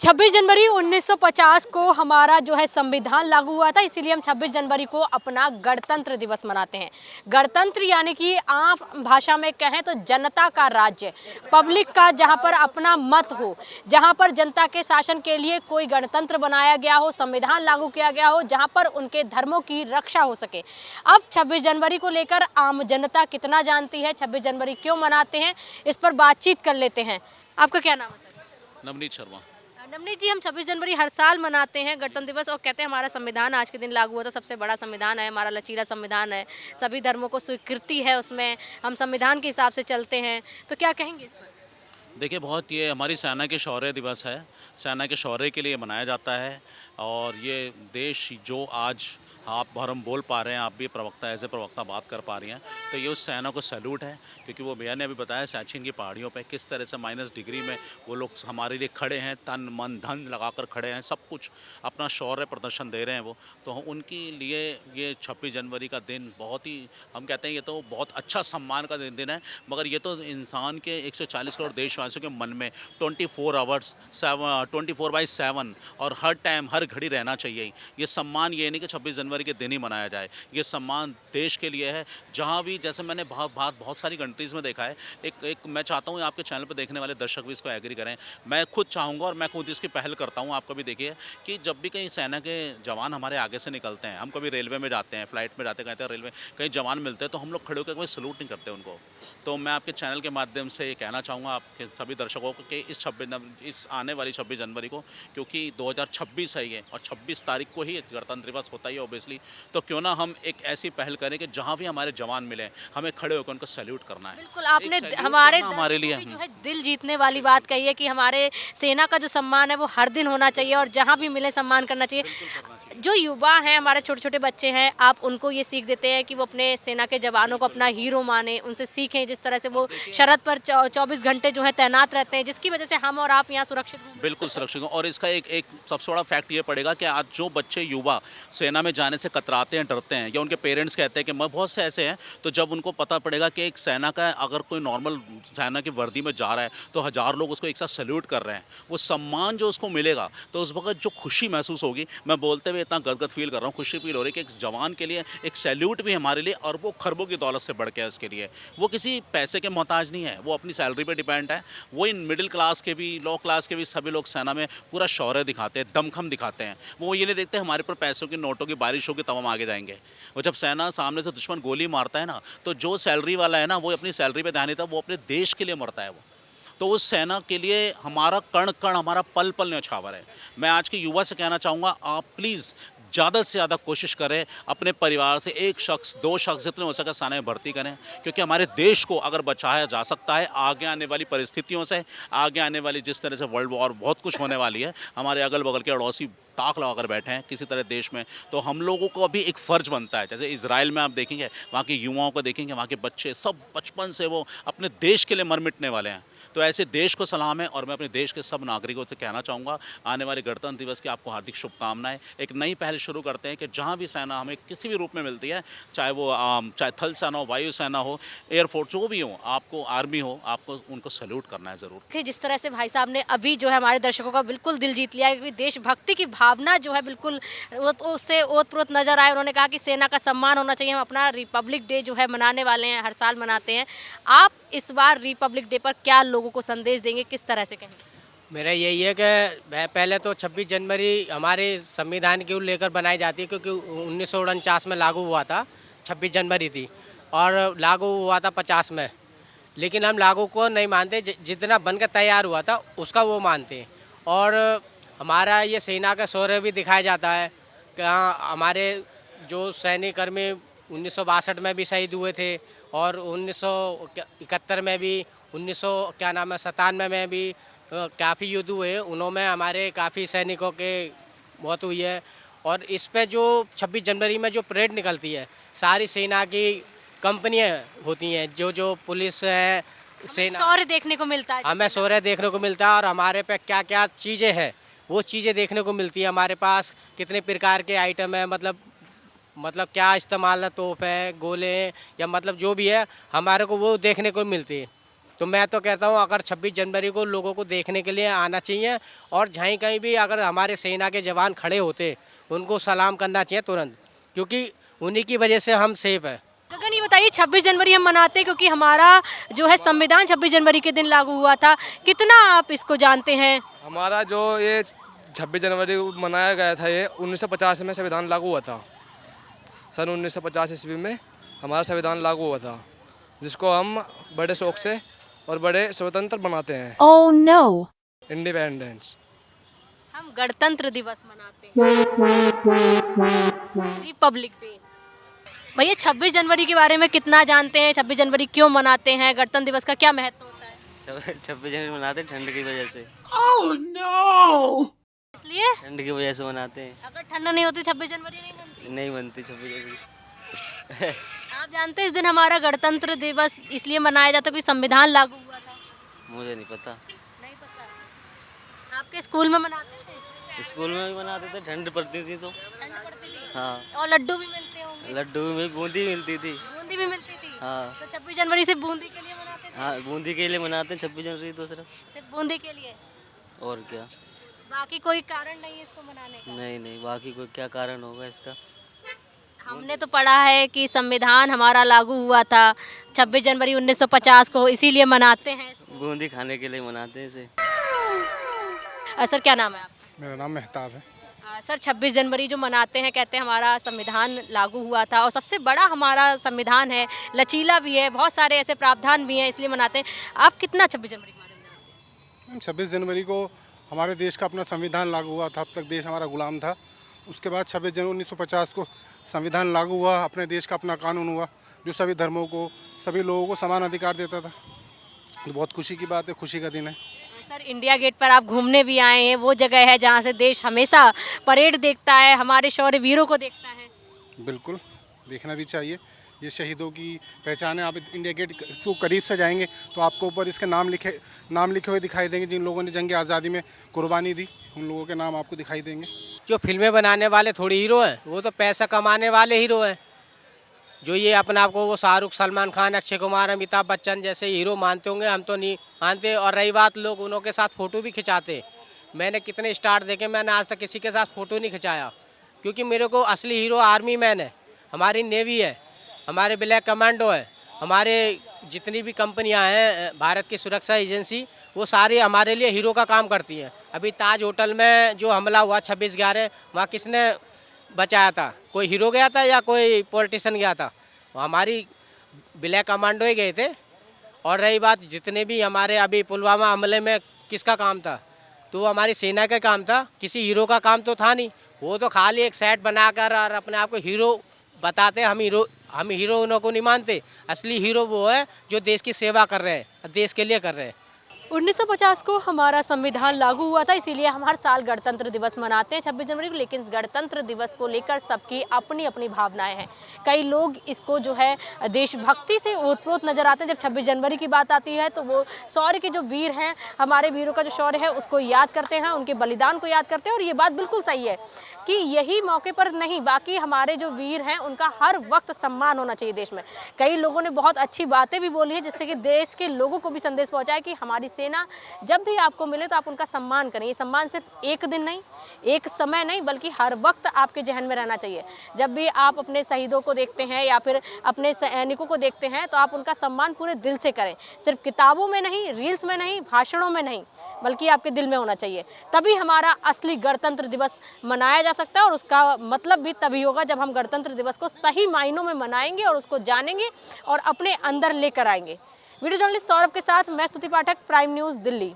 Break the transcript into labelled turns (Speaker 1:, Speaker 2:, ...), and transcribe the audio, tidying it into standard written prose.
Speaker 1: 26 जनवरी 1950 को हमारा जो है संविधान लागू हुआ था, इसीलिए हम 26 जनवरी को अपना गणतंत्र दिवस मनाते हैं। गणतंत्र यानी कि आम भाषा में कहें तो जनता का राज्य, पब्लिक का, जहां पर अपना मत हो, जहां पर जनता के शासन के लिए कोई गणतंत्र बनाया गया हो, संविधान लागू किया गया हो, जहां पर उनके धर्मों की रक्षा हो सके। अब 26 जनवरी को लेकर आम जनता कितना जानती है, 26 जनवरी क्यों मनाते हैं, इस पर बातचीत कर लेते हैं। आपका क्या नाम है सर?
Speaker 2: नवनीत शर्मा।
Speaker 1: नवनीत जी, हम 26 जनवरी हर साल मनाते हैं गणतंत्र दिवस और कहते हैं हमारा संविधान आज के दिन लागू हुआ था, सबसे बड़ा संविधान है, हमारा लचीला संविधान है, सभी धर्मों को स्वीकृति है उसमें, हम संविधान के हिसाब से चलते हैं, तो क्या कहेंगे इस पर?
Speaker 2: देखिए, बहुत ये हमारी सेना के शौर्य दिवस है। सेना के शौर्य के लिए मनाया जाता है और ये देश जो आज आप और हम बोल पा रहे हैं, आप भी प्रवक्ता ऐसे प्रवक्ता बात कर पा रही हैं, तो ये उस सेना को सैल्यूट है। क्योंकि वो भैया ने अभी बताया सियाचिन की पहाड़ियों पे किस तरह से -डिग्री में वो लोग हमारे लिए खड़े हैं, तन मन धन लगाकर खड़े हैं, सब कुछ अपना शौर्य प्रदर्शन दे रहे हैं वो। तो उनके लिए ये 26 जनवरी का दिन बहुत ही, हम कहते हैं ये तो बहुत अच्छा सम्मान का दिन है। मगर ये तो इंसान के 140 करोड़ देशवासियों के मन में 24/7 और हर टाइम हर घड़ी रहना चाहिए। ये सम्मान ये नहीं कि 26 जनवरी के दिन ही मनाया जाए, ये सम्मान देश के लिए है। जहाँ भी, जैसे मैंने बहुत सारी कंट्रीज़ में देखा है, एक मैं चाहता हूँ आपके चैनल पर देखने वाले दर्शक भी इसको एग्री करें। मैं खुद चाहूँगा और मैं खुद इसकी पहल करता हूँ, आप कभी देखिए कि जब भी कहीं सेना के जवान हमारे आगे से निकलते हैं, हम कभी रेलवे में जाते हैं, फ्लाइट में जाते कहते हैं, रेलवे कहीं जवान मिलते हैं तो हम लोग खड़े होकर कोई सलूट नहीं करते उनको। तो मैं आपके चैनल के माध्यम से ये कहना चाहूँगा आपके सभी दर्शकों को कि इस आने वाली 26 जनवरी को, क्योंकि 2026 है ये और 26 तारीख को ही गणतंत्र दिवस होता ही है ऑब्वियसली, तो क्यों ना हम एक ऐसी पहल करें कि जहाँ भी हमारे जवान मिले हमें खड़े होकर उनको सैल्यूट करना है।
Speaker 1: बिल्कुल, आपने हमारे लिए जो है दिल जीतने वाली बात कही है कि हमारे सेना का जो सम्मान है वो हर दिन होना चाहिए और जहाँ भी मिले सम्मान करना चाहिए। जो युवा हैं, हमारे छोटे छोटे बच्चे हैं, आप उनको ये सीख देते हैं कि वो अपने सेना के जवानों को अपना हीरो माने, उनसे सीखें जिस तरह से वो सरहद पर 24 घंटे जो है तैनात रहते हैं, जिसकी वजह से हम और आप यहाँ सुरक्षित हैं।
Speaker 2: बिल्कुल सुरक्षित हूँ। और इसका एक सबसे बड़ा फैक्ट ये पड़ेगा कि आज जो बच्चे युवा सेना में जाने से कतराते हैं, डरते हैं, या उनके पेरेंट्स कहते हैं कि मैं, बहुत से ऐसे हैं, तो जब उनको पता पड़ेगा कि एक सेना का, अगर कोई नॉर्मल सेना की वर्दी में जा रहा है तो 1000 लोग उसको एक साथ सैल्यूट कर रहे हैं, वो सम्मान जो उसको मिलेगा, तो उस वक्त जो खुशी महसूस होगी, मैं बोलते हुए इतना गदगद फील कर रहा हूँ, खुशी फील हो रही है कि एक जवान के लिए एक सैल्यूट भी हमारे लिए, और वो खरबों की दौलत से बढ़ के है उसके लिए। वो किसी पैसे के मोहताज नहीं है, वो अपनी सैलरी पे डिपेंड है। वो इन मिडिल क्लास के भी, लो क्लास के भी सभी लोग सेना में पूरा शौर्य दिखाते हैं, दमखम दिखाते हैं। वो ये नहीं देखते हमारे पर पैसों की, नोटों की बारिश होगी तब हम आगे जाएंगे। और जब सेना सामने से दुश्मन गोली मारता है ना, तो जो सैलरी वाला है ना, वो अपनी सैलरी पे ध्यान देता है, वो अपने देश के लिए मरता है वो। तो उस सेना के लिए हमारा कण कण, हमारा पल पल न्यौछावर है। मैं आज के युवा से कहना चाहूँगा, आप प्लीज़ ज़्यादा से ज़्यादा कोशिश करें, अपने परिवार से 1 शख्स 2 शख्स जितने हो सके सेना में भर्ती करें, क्योंकि हमारे देश को अगर बचाया जा सकता है आगे आने वाली परिस्थितियों से, आगे आने वाली जिस तरह से वर्ल्ड वॉर बहुत कुछ होने वाली है, हमारे अगल बगल के अड़ोसी ताक लगाकर बैठे हैं किसी तरह देश में, तो हम लोगों को अभी एक फ़र्ज बनता है। जैसे इजराइल में आप देखेंगे, वहाँ के युवाओं को देखेंगे, वहाँ के बच्चे सब बचपन से वो अपने देश के लिए मर मिटने वाले हैं। तो ऐसे देश को सलाम है और मैं अपने देश के सब नागरिकों से कहना चाहूँगा, आने वाले गणतंत्र दिवस की आपको हार्दिक शुभकामनाएं। एक नई पहल शुरू करते हैं कि जहाँ भी सेना हमें किसी भी रूप में मिलती है, चाहे वो चाहे थल सेना हो, वायु सेना हो, एयरफोर्स, जो भी हो, आपको आर्मी हो, आपको उनको सैल्यूट करना है ज़रूर।
Speaker 1: जिस तरह से भाई साहब ने अभी जो है हमारे दर्शकों का बिल्कुल दिल जीत लिया है, क्योंकि देशभक्ति की भावना जो है बिल्कुल वो तो उससे ओतप्रोत नजर आए। उन्होंने कहा कि सेना का सम्मान होना चाहिए। हम अपना रिपब्लिक डे जो है मनाने वाले हैं, हर साल मनाते हैं। आप इस बार रिपब्लिक डे पर क्या लोगों को संदेश देंगे, किस तरह से कहेंगे?
Speaker 3: मेरा यही है कि पहले तो 26 जनवरी हमारे संविधान को लेकर बनाई जाती है, क्योंकि 1949 में लागू हुआ था, 26 जनवरी थी, और लागू हुआ था 50 में। लेकिन हम लागू को नहीं मानते, जितना बनकर तैयार हुआ था उसका वो मानते हैं। और हमारा ये सेना का शौर्य भी दिखाया जाता है कि हाँ, हमारे जो सैनिक कर्मी 1962 में भी शहीद हुए थे, और 1971 में भी, 1997 में भी काफ़ी युद्ध हुए, उन्होंने हमारे काफ़ी सैनिकों के मौत हुई है। और इस पे जो 26 जनवरी में जो परेड निकलती है, सारी सेना की कंपनियां होती हैं, जो पुलिस है, सेना,
Speaker 1: शौर्य देखने को मिलता है,
Speaker 3: हमें शौर्य देखने को मिलता है। और हमारे पे क्या क्या चीज़ें हैं, वो चीज़ें देखने को मिलती है। हमारे पास कितने प्रकार के आइटम है, मतलब क्या इस्तेमाल है, तोप है, गोले हैं, या मतलब जो भी है, हमारे को वो देखने को मिलती है। तो मैं तो कहता हूँ अगर 26 जनवरी को लोगों को देखने के लिए आना चाहिए, और जहीं कहीं भी अगर हमारे सेना के जवान खड़े होते उनको सलाम करना चाहिए तुरंत, क्योंकि उन्हीं की वजह से हम सेफ है।
Speaker 1: गगन, ये बताइए 26 जनवरी हम मनाते हैं क्योंकि हमारा जो है संविधान 26 जनवरी के दिन लागू हुआ था, कितना आप इसको जानते हैं?
Speaker 4: हमारा जो ये 26 जनवरी को मनाया गया था, ये 1950 में संविधान लागू हुआ था। सन 1950 ईस्वी में हमारा संविधान लागू हुआ था, जिसको हम बड़े शौक से और बड़े स्वतंत्र बनाते हैं।
Speaker 5: Oh no!
Speaker 4: इंडिपेंडेंस।
Speaker 1: हम गणतंत्र दिवस मनाते हैं, रिपब्लिक डे। भैया 26 जनवरी के बारे में कितना जानते हैं? 26 जनवरी क्यों मनाते हैं? गणतंत्र दिवस का क्या महत्व होता है?
Speaker 6: 26 जनवरी मनाते हैं ठंड की वजह से।
Speaker 1: इसलिए
Speaker 6: ठंड की वजह से मनाते हैं।
Speaker 1: अगर ठंड नहीं होती 26 जनवरी नहीं मनती।
Speaker 6: नहीं बनती 26 जनवरी।
Speaker 1: आप जानते हैं इस दिन हमारा गणतंत्र दिवस इसलिए मनाया जाता है कोई संविधान लागू हुआ था?
Speaker 6: मुझे नहीं पता।
Speaker 1: नहीं पता। आपके स्कूल में मनाते थे?
Speaker 6: स्कूल में भी मनाते थे, ठंड पड़ती थी तो।
Speaker 1: ठंड पड़ती थी?
Speaker 6: हाँ।
Speaker 1: और लड्डू भी मिलते होंगे?
Speaker 6: लड्डू में बूंदी मिलती थी।
Speaker 1: बूंदी भी मिलती थी?
Speaker 6: हाँ।
Speaker 1: तो 26 जनवरी से बूंदी के लिए मनाते थे?
Speaker 6: हाँ, बूंदी के लिए मनाते हैं 26 जनवरी तो
Speaker 1: सिर्फ बूंदी के लिए?
Speaker 6: और क्या।
Speaker 1: बाकी कोई कारण नहीं है इसको मनाने का?
Speaker 6: नहीं, बाकी कोई क्या कारण होगा इसका।
Speaker 1: हमने तो पढ़ा है कि संविधान हमारा लागू हुआ था 26 जनवरी 1950 को, इसीलिए मनाते हैं इसको।
Speaker 6: बूंदी खाने के लिए मनाते हैं इसे।
Speaker 1: सर क्या नाम है आपका?
Speaker 7: मेरा नाम मेहताब है।
Speaker 1: सर 26 जनवरी जो मनाते हैं, कहते हैं हमारा संविधान लागू हुआ था और सबसे बड़ा हमारा संविधान है, लचीला भी है, बहुत सारे ऐसे प्रावधान भी हैं, इसलिए मनाते हैं। आप कितना 26 जनवरी के बारे में जानते हैं?
Speaker 7: 26 जनवरी को हमारे देश का अपना संविधान लागू हुआ था। अब तक देश हमारा गुलाम था। उसके बाद 26 जनवरी 1950 को संविधान लागू हुआ, अपने देश का अपना कानून हुआ जो सभी धर्मों को, सभी लोगों को समान अधिकार देता था। तो बहुत खुशी की बात है, खुशी का दिन है।
Speaker 1: सर इंडिया गेट पर आप घूमने भी आए हैं, वो जगह है जहाँ से देश हमेशा परेड देखता है, हमारे शौर्य वीरों को देखता है।
Speaker 7: बिल्कुल, देखना भी चाहिए। ये शहीदों की पहचान है। आप इंडिया गेट को करीब से जाएंगे तो आपको ऊपर इसके नाम लिखे हुए दिखाई देंगे, जिन लोगों ने जंग आज़ादी में कुर्बानी दी, उन लोगों के नाम आपको दिखाई देंगे।
Speaker 3: जो फिल्में बनाने वाले थोड़ी हीरो हैं, वो तो पैसा कमाने वाले हीरो हैं। जो ये अपने आप को वो शाहरुख, सलमान खान, अक्षय कुमार, अमिताभ बच्चन जैसे हीरो मानते होंगे, हम तो नहीं मानते। और रही बात, लोग उनों के साथ फ़ोटो भी खिंचाते। मैंने कितने स्टार देखे, मैंने आज तक किसी के साथ फ़ोटो नहीं खिंचाया, क्योंकि मेरे को असली हीरो आर्मी मैन है, हमारी नेवी है, हमारे ब्लैक कमांडो है, हमारे जितनी भी कंपनियां हैं भारत की सुरक्षा एजेंसी, वो सारी हमारे लिए हीरो का काम करती हैं। अभी ताज होटल में जो हमला हुआ 26/11, वहाँ किसने बचाया था? कोई हीरो गया था या कोई पॉलिटिशियन गया था? वो हमारी ब्लैक कमांडो ही गए थे। और रही बात, जितने भी हमारे अभी पुलवामा हमले में किसका काम था? तो वो हमारी सेना का काम था, किसी हीरो का काम तो था नहीं। वो तो खाली एक सेट बनाकर और अपने आप को हीरो बताते। हम हीरो उन्हों को नहीं मानते। असली हीरो वो है जो देश की सेवा कर रहे हैं, देश के लिए कर रहे हैं।
Speaker 1: 1950 को हमारा संविधान लागू हुआ था, इसीलिए हम हर साल गणतंत्र दिवस मनाते हैं 26 जनवरी को। लेकिन गणतंत्र दिवस को लेकर सबकी अपनी अपनी भावनाएं हैं। कई लोग इसको जो है देशभक्ति से ओतप्रोत नजर आते हैं। जब 26 जनवरी की बात आती है तो वो शौर्य के जो वीर हैं, हमारे वीरों का जो शौर्य है उसको याद करते हैं, उनके बलिदान को याद करते हैं। और ये बात बिल्कुल सही है कि यही मौके पर नहीं, बाकी हमारे जो वीर हैं उनका हर वक्त सम्मान होना चाहिए देश में। कई लोगों ने बहुत अच्छी बातें भी बोली है, जिससे कि देश के लोगों को भी संदेश पहुंचाए कि हमारी सेना जब भी आपको मिले तो आप उनका सम्मान करें। ये सम्मान सिर्फ एक दिन नहीं, एक समय नहीं, बल्कि हर वक्त आपके जहन में रहना चाहिए। जब भी आप अपने शहीदों को देखते हैं या फिर अपने सैनिकों को देखते हैं तो आप उनका सम्मान पूरे दिल से करें। सिर्फ किताबों में नहीं, रील्स में नहीं, भाषणों में नहीं, बल्कि आपके दिल में होना चाहिए। तभी हमारा असली गणतंत्र दिवस मनाया जा सकता है। और उसका मतलब भी तभी होगा जब हम गणतंत्र दिवस को सही मायनों में मनाएंगे और उसको जानेंगे और अपने अंदर लेकर आएंगे। वीडियो जर्नलिस्ट सौरभ के साथ मैं स्तुति पाठक, प्राइम न्यूज़ दिल्ली।